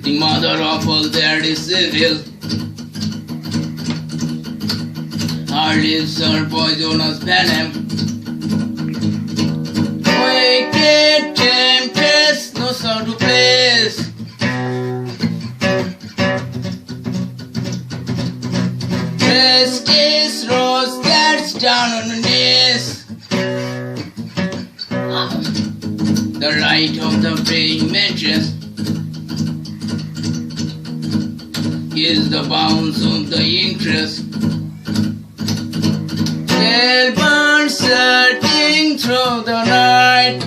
The mother of all that is evil. Her lips are poisonous venom. Wicked temptress knows how to place. Justice rose that's down on the knees. The right of the praying mantis is the bounds of the interest. They'll burn searching through the night.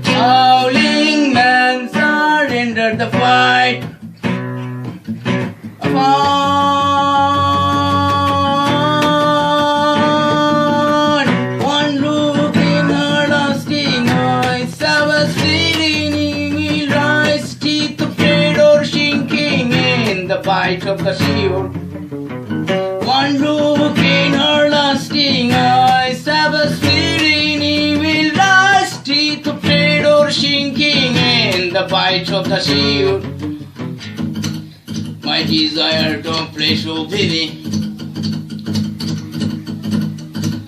Howling men surrendered the fight. Upon one look in her lasting eyes, Sabbath feeling will rise, teeth afraid or shrinking in the bite of the shield. One look in her lasting eyes, Sabbath feeling will rise, teeth afraid or shrinking in the bite of the shield. My desire to flesh of pity,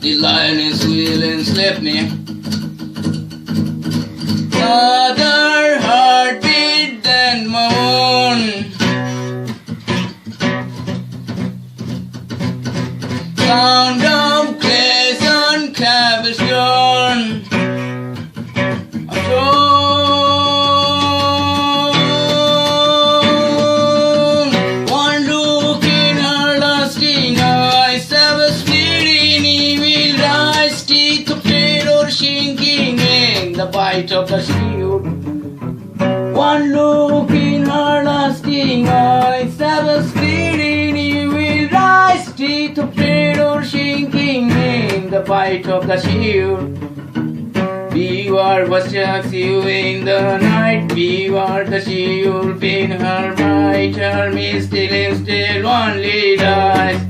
the lioness will enslave me. Other heartbeat than my own. Sound of clays on cobblestone. One look in her lasting eyes, Sabbath feeling will rise, teeth afraid or shrinking in the bite of the shield. One look in her lasting eyes, Sabbath feeling will rise, teeth afraid or shrinking in the bite of the shield. Beware what shocks you in the night. Beware the shield in her bite. Her misty lips still only dies.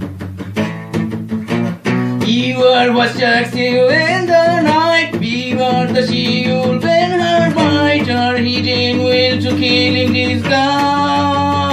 Beware what shocks you in the night. Beware the shield in her bite. Her hidden will to kill in disguise.